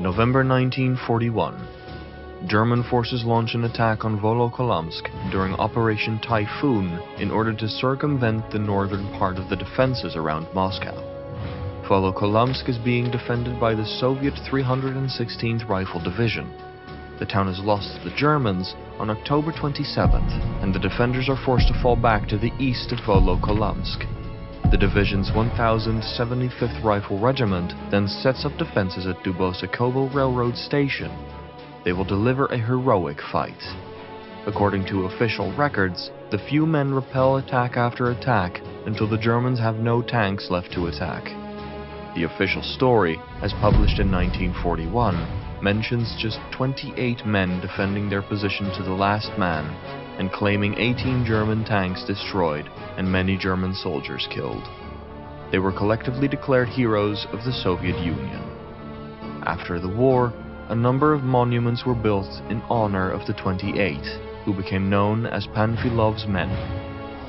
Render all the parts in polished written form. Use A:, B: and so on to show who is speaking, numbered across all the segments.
A: November 1941. German forces launch an attack on Volokolamsk during Operation Typhoon in order to circumvent the northern part of the defenses around Moscow. Volokolamsk is being defended by the Soviet 316th Rifle Division. The town is lost to the Germans on October 27th, and the defenders are forced to fall back to the east of Volokolamsk. The division's 1075th Rifle Regiment then sets up defenses at Dubosekovo Railroad Station. They will deliver a heroic fight. According to official records, the few men repel attack after attack until the Germans have no tanks left to attack. The official story, as published in 1941, mentions just 28 men defending their position to the last man, and claiming 18 German tanks destroyed and many German soldiers killed. They were collectively declared heroes of the Soviet Union. After the war, a number of monuments were built in honor of the 28, who became known as Pavlov's men.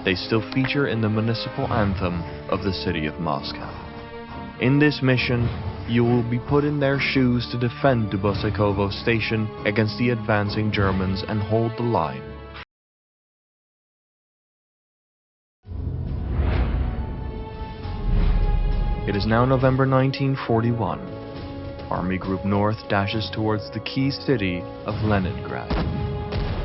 A: They still feature in the municipal anthem of the city of Moscow. In this mission, you will be put in their shoes to defend Dubosekovo Station against the advancing Germans and hold the line. It is now November 1941. Army Group North dashes towards the key city of Leningrad.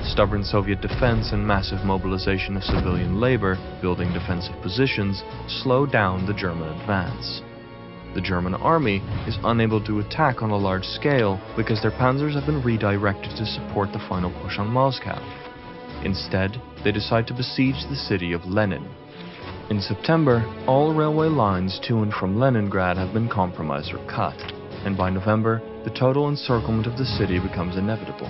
A: Stubborn Soviet defense and massive mobilization of civilian labor building defensive positions slow down the German advance. The German army is unable to attack on a large scale because their panzers have been redirected to support the final push on Moscow. Instead, they decide to besiege the city of Lenin. In September, all railway lines to and from Leningrad have been compromised or cut, and by November, the total encirclement of the city becomes inevitable.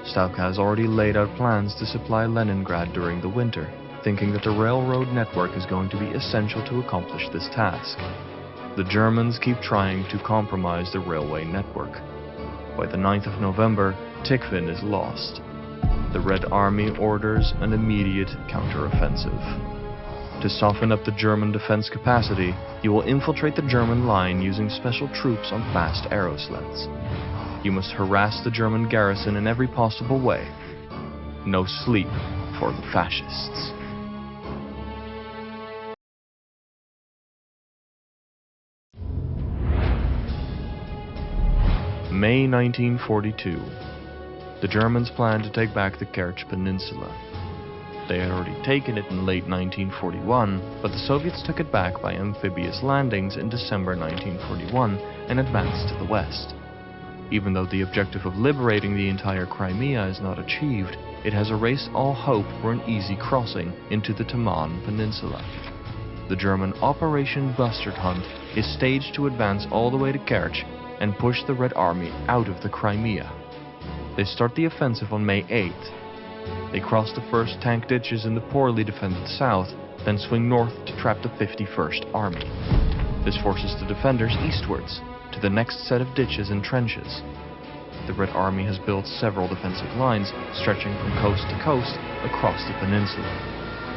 A: Stalka has already laid out plans to supply Leningrad during the winter, thinking that the railroad network is going to be essential to accomplish this task. The Germans keep trying to compromise the railway network. By the 9th of November, Tikhvin is lost. The Red Army orders an immediate counteroffensive. To soften up the German defense capacity, you will infiltrate the German line using special troops on fast aerosleds. You must harass the German garrison in every possible way. No sleep for the fascists. May 1942. The Germans plan to take back the Kerch Peninsula. They had already taken it in late 1941, but the Soviets took it back by amphibious landings in December 1941 and advanced to the west. Even though the objective of liberating the entire Crimea is not achieved, it has erased all hope for an easy crossing into the Taman Peninsula. The German Operation Bustard hunt is staged to advance all the way to Kerch and push the Red Army out of the Crimea. They start the offensive on May 8th. They cross the first tank ditches in the poorly defended south, then swing north to trap the 51st Army. This forces the defenders eastwards, to the next set of ditches and trenches. The Red Army has built several defensive lines stretching from coast to coast across the peninsula.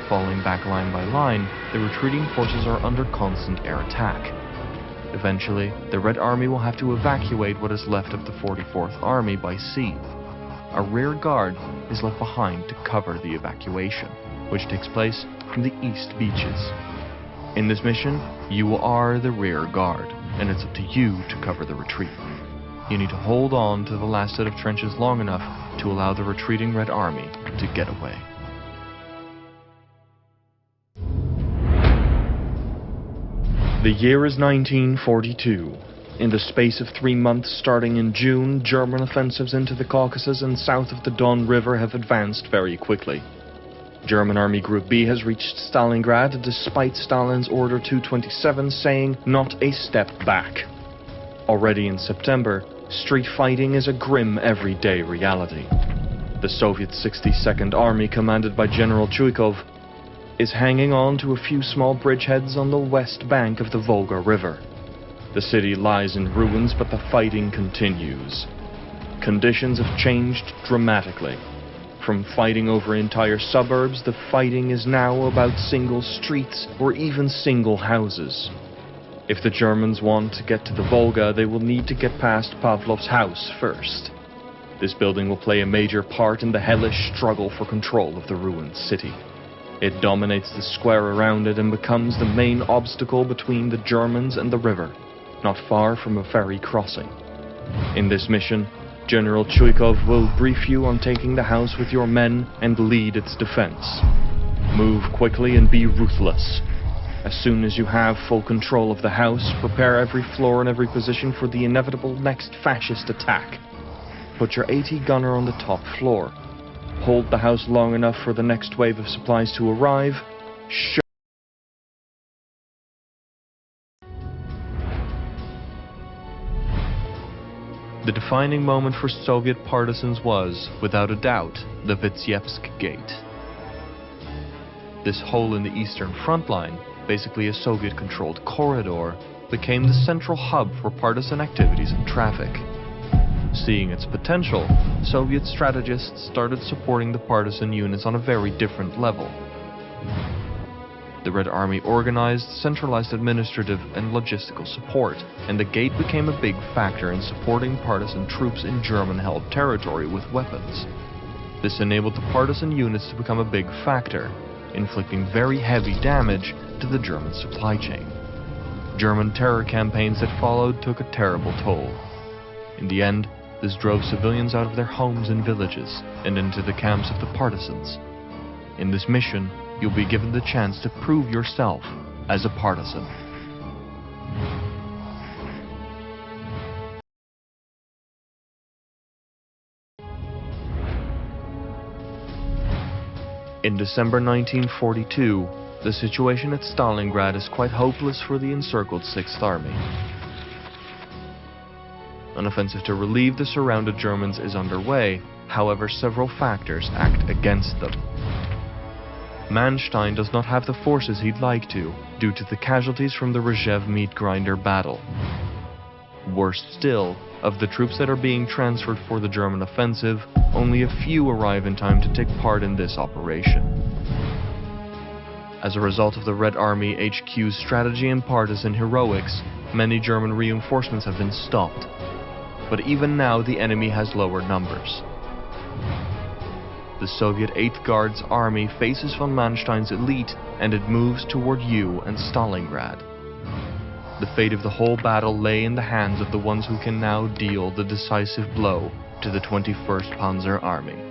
A: Falling back line by line, the retreating forces are under constant air attack. Eventually, the Red Army will have to evacuate what is left of the 44th Army by sea. A rear guard is left behind to cover the evacuation, which takes place from the east beaches. In this mission, you are the rear guard, and it's up to you to cover the retreat. You need to hold on to the last set of trenches long enough to allow the retreating Red Army to get away. The year is 1942. In the space of 3 months starting in June, German offensives into the Caucasus and south of the Don River have advanced very quickly. German Army Group B has reached Stalingrad despite Stalin's Order 227 saying not a step back. Already in September, street fighting is a grim everyday reality. The Soviet 62nd Army, commanded by General Chuikov, is hanging on to a few small bridgeheads on the west bank of the Volga River. The city lies in ruins, but the fighting continues. Conditions have changed dramatically. From fighting over entire suburbs, the fighting is now about single streets or even single houses. If the Germans want to get to the Volga, they will need to get past Pavlov's house first. This building will play a major part in the hellish struggle for control of the ruined city. It dominates the square around it and becomes the main obstacle between the Germans and the river, not far from a ferry crossing. In this mission, General Chuikov will brief you on taking the house with your men and lead its defense. Move quickly and be ruthless. As soon as you have full control of the house, prepare every floor and every position for the inevitable next fascist attack. Put your AT gunner on the top floor. Hold the house long enough for the next wave of supplies to arrive. The defining moment for Soviet partisans was, without a doubt, the Vitebsk Gate. This hole in the eastern front line, basically a Soviet-controlled corridor, became the central hub for partisan activities and traffic. Seeing its potential, Soviet strategists started supporting the partisan units on a very different level. The Red Army organized centralized administrative and logistical support, and the gate became a big factor in supporting partisan troops in German-held territory with weapons. This enabled the partisan units to become a big factor, inflicting very heavy damage to the German supply chain. German terror campaigns that followed took a terrible toll. In the end, this drove civilians out of their homes and villages and into the camps of the partisans. In this mission, you'll be given the chance to prove yourself as a partisan. In December 1942, the situation at Stalingrad is quite hopeless for the encircled 6th Army. An offensive to relieve the surrounded Germans is underway, however several factors act against them. Manstein does not have the forces he'd like to, due to the casualties from the Rzhev meat grinder battle. Worse still, of the troops that are being transferred for the German offensive, only a few arrive in time to take part in this operation. As a result of the Red Army HQ's strategy and partisan heroics, many German reinforcements have been stopped. But even now the enemy has lower numbers. The Soviet 8th Guards Army faces von Manstein's elite, and it moves toward you and Stalingrad. The fate of the whole battle lay in the hands of the ones who can now deal the decisive blow to the 21st Panzer Army.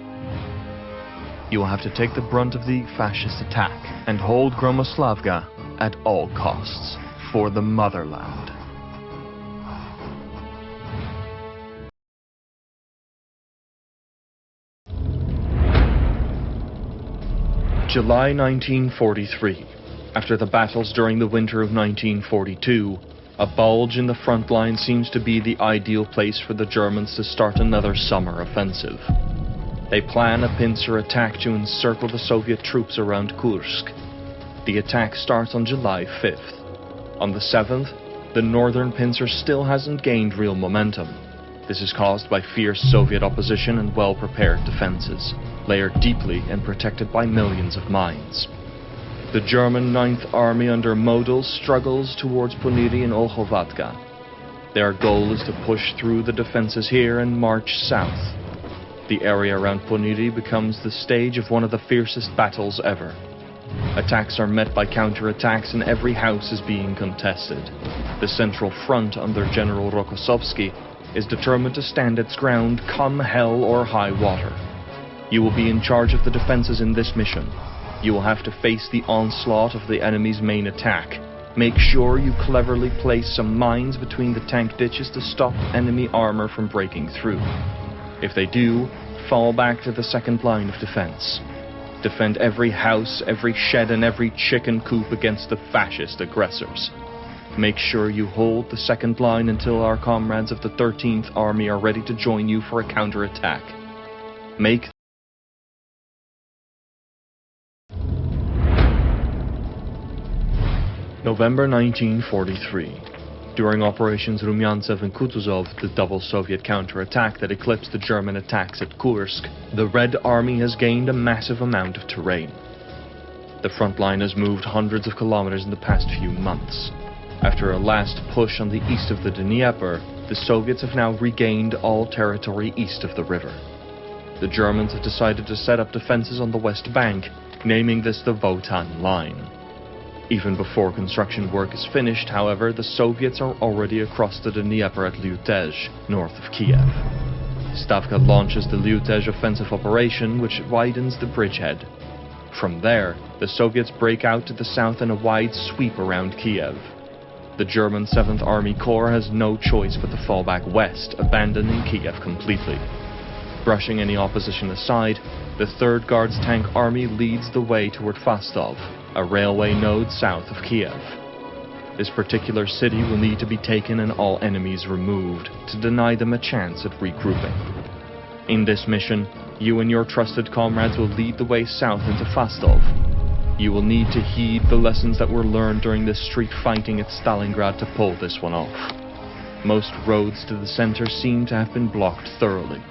A: You will have to take the brunt of the fascist attack and hold Gromoslavka at all costs for the motherland. July 1943. After the battles during the winter of 1942, a bulge in the front line seems to be the ideal place for the Germans to start another summer offensive. They plan a pincer attack to encircle the Soviet troops around Kursk. The attack starts on July 5th. On the 7th, the northern pincer still hasn't gained real momentum. This is caused by fierce Soviet opposition and well-prepared defenses, layered deeply and protected by millions of mines. The German 9th Army under Model struggles towards Poniri and Olchovatka. Their goal is to push through the defenses here and march south. The area around Poniri becomes the stage of one of the fiercest battles ever. Attacks are met by counterattacks and every house is being contested. The central front under General Rokossovsky is determined to stand its ground come hell or high water. You will be in charge of the defenses in this mission. You will have to face the onslaught of the enemy's main attack. Make sure you cleverly place some mines between the tank ditches to stop enemy armor from breaking through. If they do, fall back to the second line of defense. Defend every house, every shed, and every chicken coop against the fascist aggressors. Make sure you hold the second line until our comrades of the 13th Army are ready to join you for a counterattack. November 1943. During Operations Rumyantsev and Kutuzov, the double Soviet counterattack that eclipsed the German attacks at Kursk, the Red Army has gained a massive amount of terrain. The front line has moved hundreds of kilometers in the past few months. After a last push on the east of the Dnieper, the Soviets have now regained all territory east of the river. The Germans have decided to set up defenses on the west bank, naming this the Wotan Line. Even before construction work is finished, however, the Soviets are already across the Dnieper at Liutezh, north of Kiev. Stavka launches the Liutezh offensive operation, which widens the bridgehead. From there, the Soviets break out to the south in a wide sweep around Kiev. The German 7th Army Corps has no choice but to fall back west, abandoning Kiev completely. Brushing any opposition aside, the 3rd Guards Tank Army leads the way toward Fastov, a railway node south of Kiev. This particular city will need to be taken and all enemies removed to deny them a chance at regrouping. In this mission, you and your trusted comrades will lead the way south into Fastov. You will need to heed the lessons that were learned during the street fighting at Stalingrad to pull this one off. Most roads to the center seem to have been blocked thoroughly.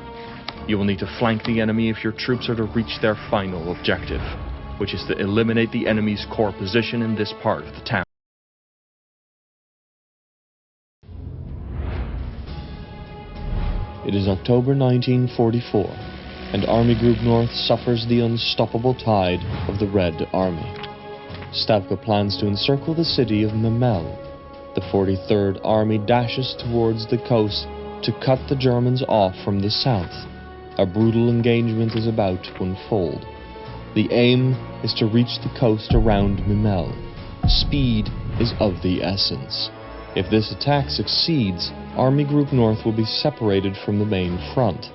A: You will need to flank the enemy if your troops are to reach their final objective, which is to eliminate the enemy's core position in this part of the town. It is October 1944, and Army Group North suffers the unstoppable tide of the Red Army. Stavka plans to encircle the city of Memel. The 43rd Army dashes towards the coast to cut the Germans off from the south. A brutal engagement is about to unfold. The aim is to reach the coast around Memel. Speed is of the essence. If this attack succeeds, Army Group North will be separated from the main front.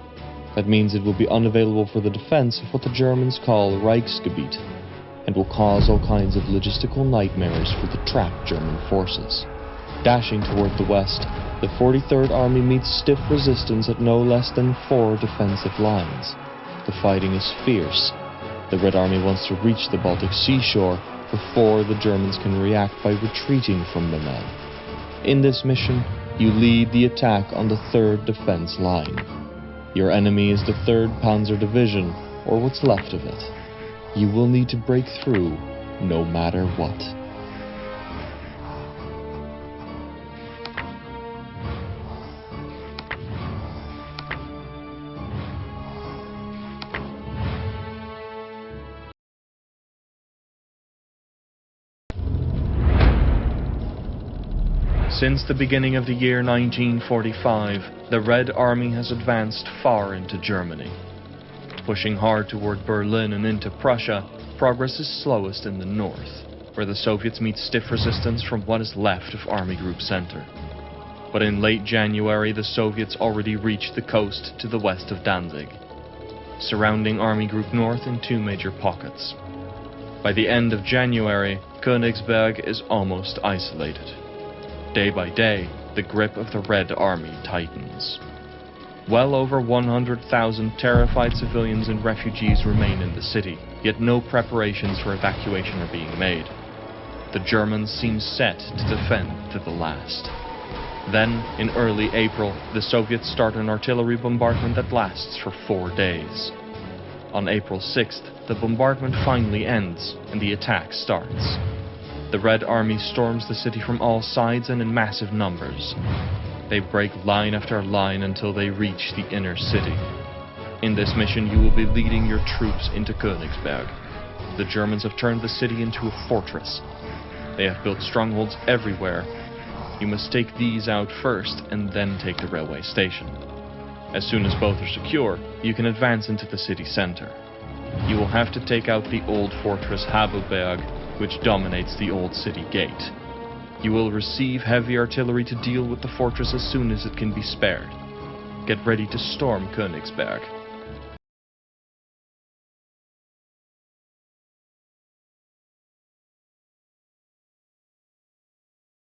A: That means it will be unavailable for the defense of what the Germans call Reichsgebiet, and will cause all kinds of logistical nightmares for the trapped German forces. Dashing toward the west, the 43rd Army meets stiff resistance at no less than 4 defensive lines. The fighting is fierce. The Red Army wants to reach the Baltic seashore before the Germans can react by retreating from Memel. In this mission, you lead the attack on the 3rd defense line. Your enemy is the 3rd Panzer Division, or what's left of it. You will need to break through, no matter what. Since the beginning of the year 1945, the Red Army has advanced far into Germany. Pushing hard toward Berlin and into Prussia, progress is slowest in the north, where the Soviets meet stiff resistance from what is left of Army Group Center. But in late January, the Soviets already reached the coast to the west of Danzig, surrounding Army Group North in 2 major pockets. By the end of January, Koenigsberg is almost isolated. Day by day, the grip of the Red Army tightens. Well over 100,000 terrified civilians and refugees remain in the city, yet no preparations for evacuation are being made. The Germans seem set to defend to the last. Then, in early April, the Soviets start an artillery bombardment that lasts for 4 days. On April 6th, the bombardment finally ends, and the attack starts. The Red Army storms the city from all sides and in massive numbers. They break line after line until they reach the inner city. In this mission, you will be leading your troops into Koenigsberg. The Germans have turned the city into a fortress. They have built strongholds everywhere. You must take these out first and then take the railway station. As soon as both are secure, you can advance into the city center. You will have to take out the old fortress Havelberg, which dominates the old city gate. You will receive heavy artillery to deal with the fortress as soon as it can be spared. Get ready to storm Koenigsberg.